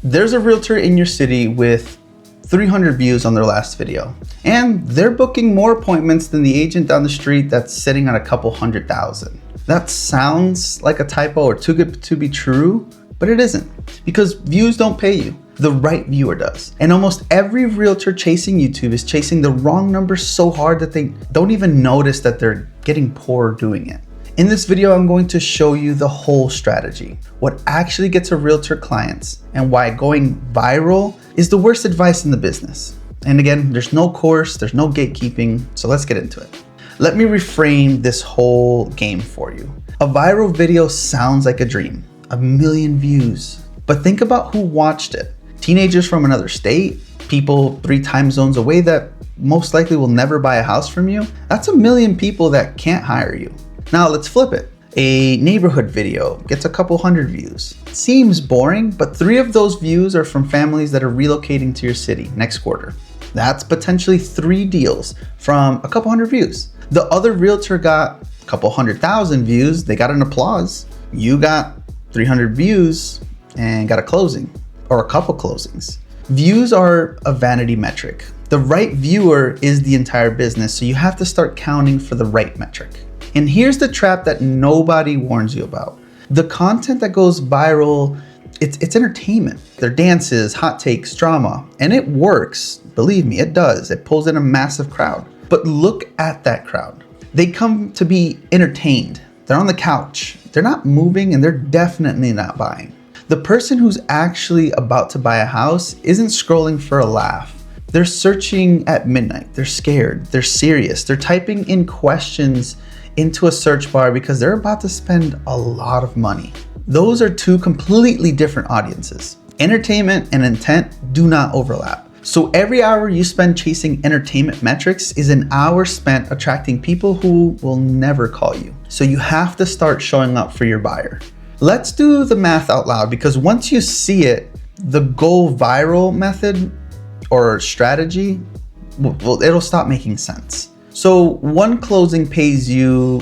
There's a realtor in your city with 300 views on their last video, and they're booking more appointments than the agent down the street that's sitting on a couple 100,000. That sounds like a typo or too good to be true, but it isn't, because views don't pay you. The right viewer does. And almost every realtor chasing YouTube is chasing the wrong numbers so hard that they don't even notice that they're getting poor doing it. In this video, I'm going to show you the whole strategy, what actually gets a realtor clients, and why going viral is the worst advice in the business. And again, there's no course, there's no gatekeeping, so let's get into it. Let me reframe this whole game for you. A viral video sounds like a dream, 1 million views, but think about who watched it. Teenagers from another state, people 3 time zones away that most likely will never buy a house from you. That's 1 million people that can't hire you. Now let's flip it. A neighborhood video gets a couple 100 views. Seems boring, but 3 of those views are from families that are relocating to your city next quarter. That's potentially 3 deals from a couple 100 views. The other realtor got a couple 100,000 views, they got an applause. You got 300 views and got a closing, or a couple closings. Views are a vanity metric. The right viewer is the entire business, so you have to start counting for the right metric. And here's the trap that nobody warns you about. The content that goes viral, it's entertainment. They're dances, hot takes, drama, and it works. Believe me, it does. It pulls in a massive crowd. But look at that crowd. They come to be entertained. They're on the couch. They're not moving, and they're definitely not buying. The person who's actually about to buy a house isn't scrolling for a laugh. They're searching at midnight. They're scared. They're serious. They're typing in questions into a search bar because they're about to spend a lot of money. Those are 2 completely different audiences. Entertainment and intent do not overlap. So every hour you spend chasing entertainment metrics is an hour spent attracting people who will never call you. So you have to start showing up for your buyer. Let's do the math out loud, because once you see it, the go viral method or strategy, well, it'll stop making sense. So 1 closing pays you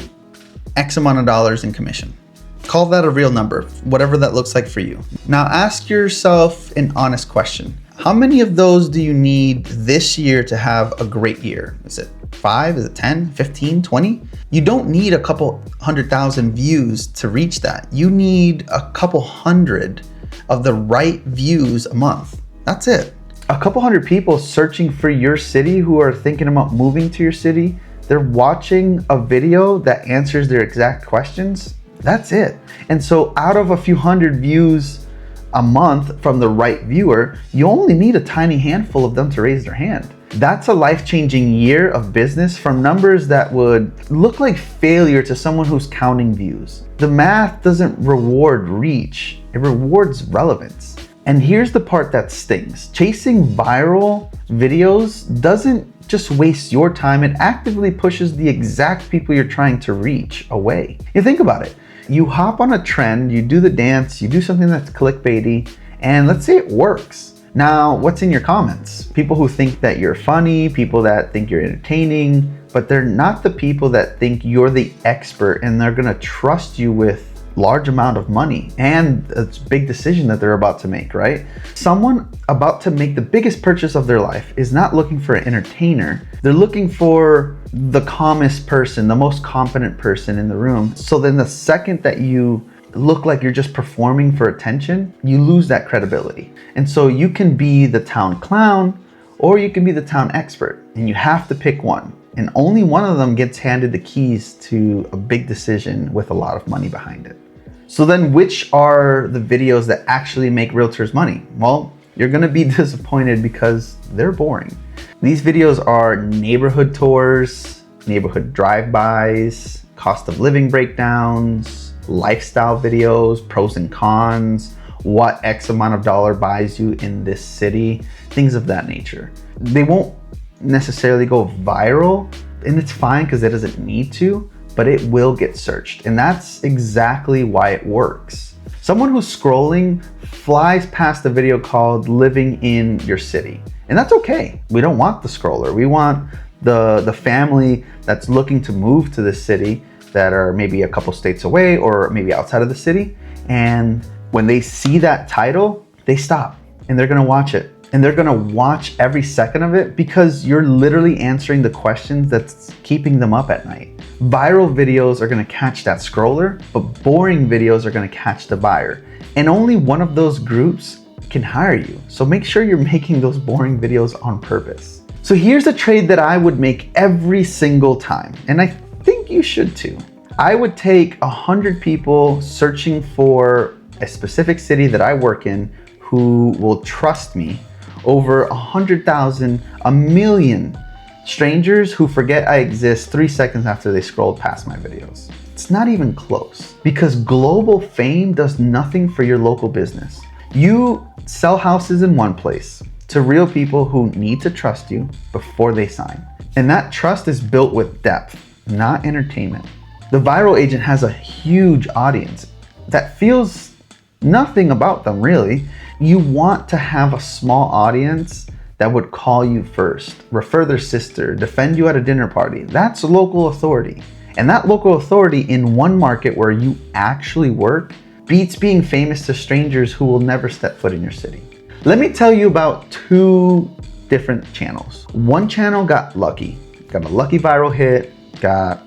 X amount of dollars in commission. Call that a real number, whatever that looks like for you. Now ask yourself an honest question. How many of those do you need this year to have a great year? Is it 5? Is it 10, 15, 20? You don't need a couple 100,000 views to reach that. You need a couple 100 of the right views a month. That's it. A couple 100 people searching for your city who are thinking about moving to your city, they're watching a video that answers their exact questions. That's it. And so out of a few 100 views a month from the right viewer, you only need a tiny handful of them to raise their hand. That's a life-changing year of business from numbers that would look like failure to someone who's counting views. The math doesn't reward reach, it rewards relevance. And here's the part that stings. Chasing viral videos doesn't just waste your time, it actively pushes the exact people you're trying to reach away. You think about it. You hop on a trend, you do the dance, you do something that's clickbaity, and let's say it works. Now, what's in your comments? People who think that you're funny, people that think you're entertaining, but they're not the people that think you're the expert and they're gonna trust you with large amount of money and a big decision that they're about to make, right? Someone about to make the biggest purchase of their life is not looking for an entertainer. They're looking for the calmest person, the most competent person in the room. So then the second that you look like you're just performing for attention, you lose that credibility. And so you can be the town clown or you can be the town expert, and you have to pick one. And only one of them gets handed the keys to a big decision with a lot of money behind it. So then which are the videos that actually make realtors money? Well, you're gonna be disappointed because they're boring. These videos are neighborhood tours, neighborhood drive-bys, cost of living breakdowns, lifestyle videos, pros and cons, what X amount of dollar buys you in this city, things of that nature. They won't necessarily go viral, and it's fine because it doesn't need to, but it will get searched. And that's exactly why it works. Someone who's scrolling flies past a video called Living in Your City. And that's okay. We don't want the scroller. We want the family that's looking to move to this city that are maybe a couple states away or maybe outside of the city. And when they see that title, they stop. and they're gonna watch it. And they're gonna watch every second of it because you're literally answering the questions that's keeping them up at night. Viral videos are gonna catch that scroller, but boring videos are gonna catch the buyer. And only one of those groups can hire you. So make sure you're making those boring videos on purpose. So here's a trade that I would make every single time, and I think you should too. I would take 100 people searching for a specific city that I work in who will trust me over 100,000, a million strangers who forget I exist 3 seconds after they scrolled past my videos. It's not even close, because global fame does nothing for your local business. You sell houses in one place to real people who need to trust you before they sign. And that trust is built with depth, not entertainment. The viral agent has a huge audience that feels nothing about them really. You want to have a small audience that would call you first, refer their sister, defend you at a dinner party. That's local authority. And that local authority in one market where you actually work beats being famous to strangers who will never step foot in your city. Let me tell you about 2 different channels. One channel got lucky, got a lucky viral hit, got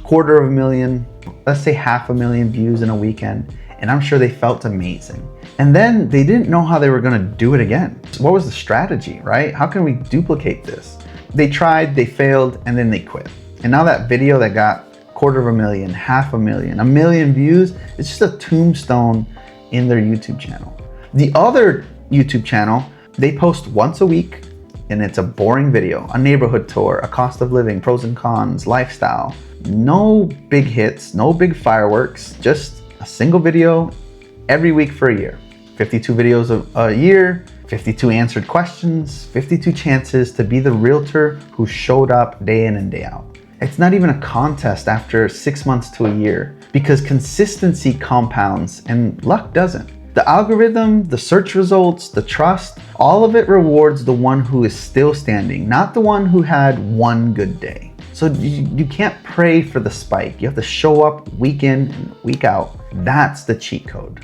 250,000, let's say 500,000 views in a weekend, and I'm sure they felt amazing. And then they didn't know how they were gonna do it again. So what was the strategy, right? How can we duplicate this? They tried, they failed, and then they quit. And now that video that got 250,000, 500,000, 1 million views, it's just a tombstone in their YouTube channel. The other YouTube channel, they post once a week, and it's a boring video, a neighborhood tour, a cost of living, pros and cons, lifestyle. No big hits, no big fireworks, just a single video every week for a year. 52 videos a year, 52 answered questions, 52 chances to be the realtor who showed up day in and day out. It's not even a contest after 6 months to a year, because consistency compounds and luck doesn't. The algorithm, the search results, the trust, all of it rewards the one who is still standing, not the one who had one good day. So you can't pray for the spike. You have to show up week in and week out. That's the cheat code.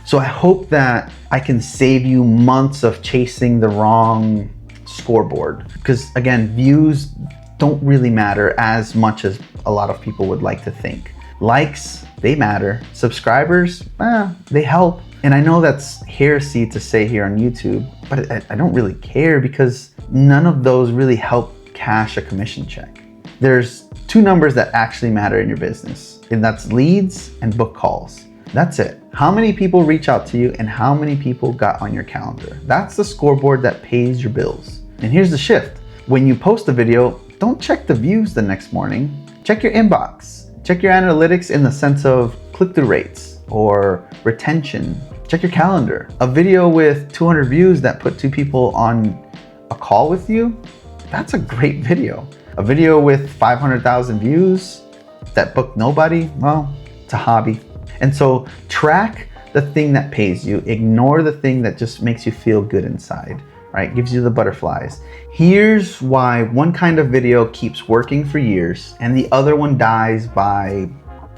So I hope that I can save you months of chasing the wrong scoreboard. Because again, views don't really matter as much as a lot of people would like to think. Likes, they matter. Subscribers, they help. And I know that's heresy to say here on YouTube, but I don't really care, because none of those really help cash a commission check. There's 2 numbers that actually matter in your business, and that's leads and book calls. That's it. How many people reach out to you and how many people got on your calendar? That's the scoreboard that pays your bills. And here's the shift. When you post a video, don't check the views the next morning. Check your inbox. Check your analytics in the sense of click-through rates or retention. Check your calendar. A video with 200 views that put 2 people on a call with you, that's a great video. A video with 500,000 views that booked nobody, well, it's a hobby. And so track the thing that pays you. Ignore the thing that just makes you feel good inside, right? Gives you the butterflies. Here's why one kind of video keeps working for years and the other one dies by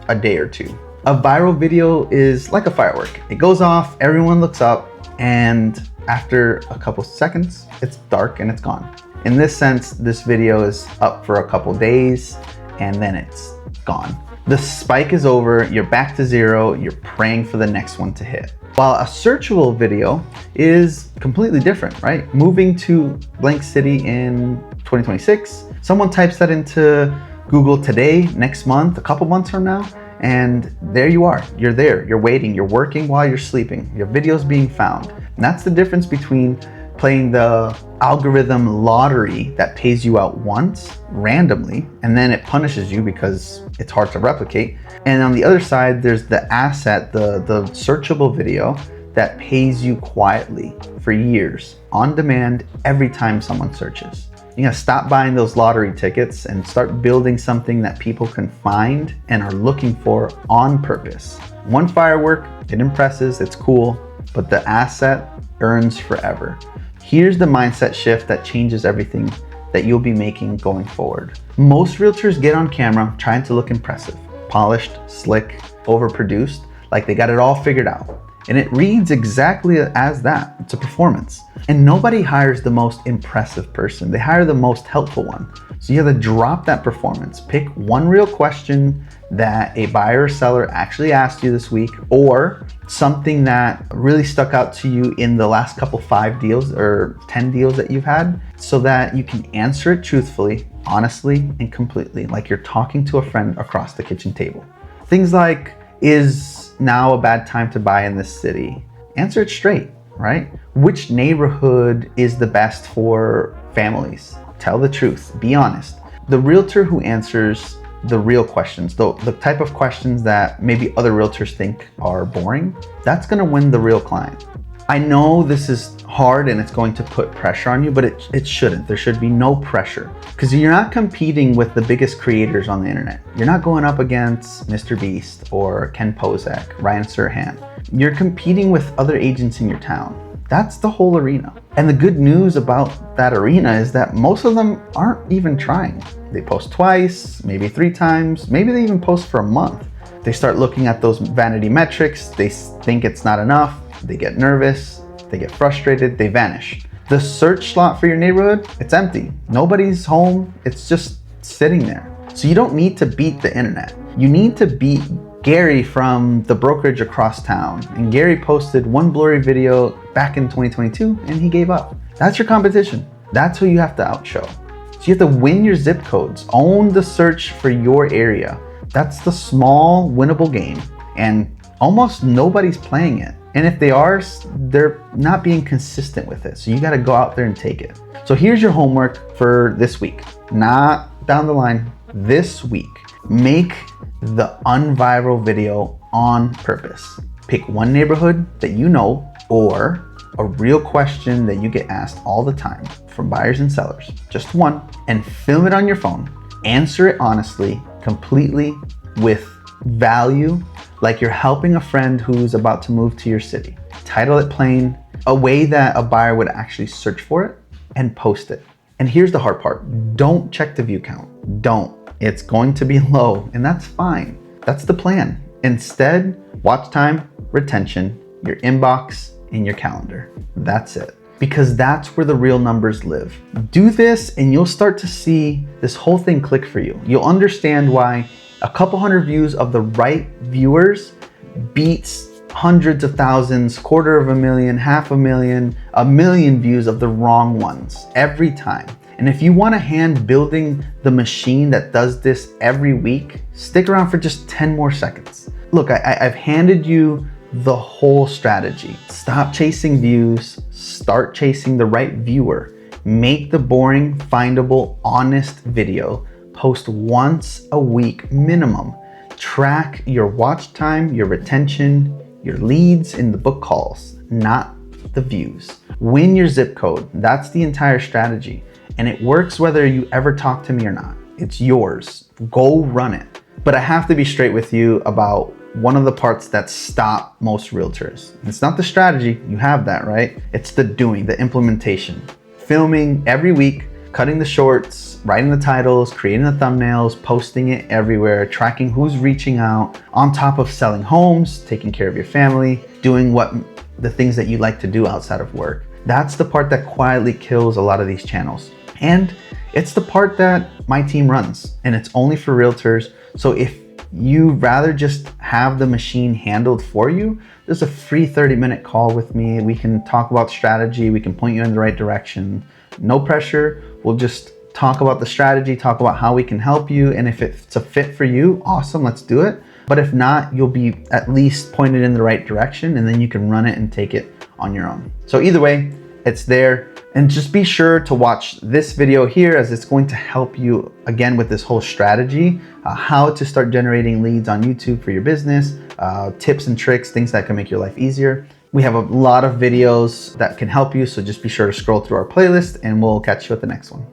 a day or 2. A viral video is like a firework. It goes off, everyone looks up, and after a couple seconds, it's dark and it's gone. In this sense, this video is up for a couple days and then it's gone. The spike is over, you're back to 0, you're praying for the next one to hit. While a searchable video is completely different, right? Moving to blank city in 2026, someone types that into Google today, next month, a couple months from now, and there you are. You're there, you're waiting, you're working while you're sleeping. Your video's being found. And that's the difference between playing the algorithm lottery that pays you out once randomly, and then it punishes you because it's hard to replicate. And on the other side, there's the asset, the searchable video that pays you quietly for years, on demand, every time someone searches. You gotta stop buying those lottery tickets and start building something that people can find and are looking for on purpose. One firework, it impresses, it's cool, but the asset earns forever. Here's the mindset shift that changes everything that you'll be making going forward. Most realtors get on camera trying to look impressive, polished, slick, overproduced, like they got it all figured out. And it reads exactly as that. It's a performance. And nobody hires the most impressive person. They hire the most helpful one. So you have to drop that performance. Pick one real question that a buyer or seller actually asked you this week, or something that really stuck out to you in the last couple 5 deals or 10 deals that you've had, so that you can answer it truthfully, honestly, and completely, like you're talking to a friend across the kitchen table. Things like, is now a bad time to buy in this city? Answer it straight, right? Which neighborhood is the best for families? Tell the truth, be honest. The realtor who answers the real questions, the type of questions that maybe other realtors think are boring, that's gonna win the real client. I know this is hard and it's going to put pressure on you, but it shouldn't. There should be no pressure, because you're not competing with the biggest creators on the internet. You're not going up against MrBeast or Ken Pozak, Ryan Serhant. You're competing with other agents in your town. That's the whole arena. And the good news about that arena is that most of them aren't even trying. They post twice, maybe 3 times, maybe they even post for a month. They start looking at those vanity metrics, they think it's not enough, they get nervous, they get frustrated, they vanish. The search slot for your neighborhood, it's empty. Nobody's home, it's just sitting there. So you don't need to beat the internet. You need to beat Gary from the brokerage across town. And Gary posted one blurry video back in 2022 and he gave up. That's your competition. That's who you have to outshow. So you have to win your zip codes, own the search for your area. That's the small winnable game, and almost nobody's playing it. And if they are, they're not being consistent with it. So you got to go out there and take it. So here's your homework for this week, not down the line, this week. Make the unviral video on purpose. Pick one neighborhood that you know, or a real question that you get asked all the time from buyers and sellers, just one, and film it on your phone. Answer it honestly, completely, with value, like you're helping a friend who's about to move to your city. Title it plain, a way that a buyer would actually search for it, and post it. And here's the hard part. Don't check the view count. Don't. It's going to be low, and that's fine. That's the plan. Instead, watch time, retention, your inbox, and your calendar. That's it. Because that's where the real numbers live. Do this and you'll start to see this whole thing click for you. You'll understand why a couple hundred views of the right viewers beats hundreds of thousands, 250,000, 500,000, 1 million views of the wrong ones every time. And if you want a hand building the machine that does this every week, stick around for just 10 more seconds. Look, I've handed you the whole strategy. Stop chasing views, start chasing the right viewer. Make the boring, findable, honest video. Post once a week minimum. Track your watch time, your retention, your leads in the book calls, not the views. Win your zip code. That's the entire strategy. And it works whether you ever talk to me or not. It's yours. Go run it. But I have to be straight with you about one of the parts that stop most realtors. It's not the strategy, you have that, right? It's the doing, the implementation. Filming every week, cutting the shorts, writing the titles, creating the thumbnails, posting it everywhere, tracking who's reaching out, on top of selling homes, taking care of your family, doing the things that you like to do outside of work. That's the part that quietly kills a lot of these channels. And it's the part that my team runs, and it's only for realtors. So if you rather just have the machine handled for you, there's a free 30-minute call with me. We can talk about strategy. We can point you in the right direction. No pressure. We'll just talk about the strategy, talk about how we can help you. And if it's a fit for you, awesome, let's do it. But if not, you'll be at least pointed in the right direction, and then you can run it and take it on your own. So either way, it's there. And just be sure to watch this video here, as it's going to help you again with this whole strategy, how to start generating leads on YouTube for your business, tips and tricks, things that can make your life easier. We have a lot of videos that can help you, so just be sure to scroll through our playlist, and we'll catch you at the next one.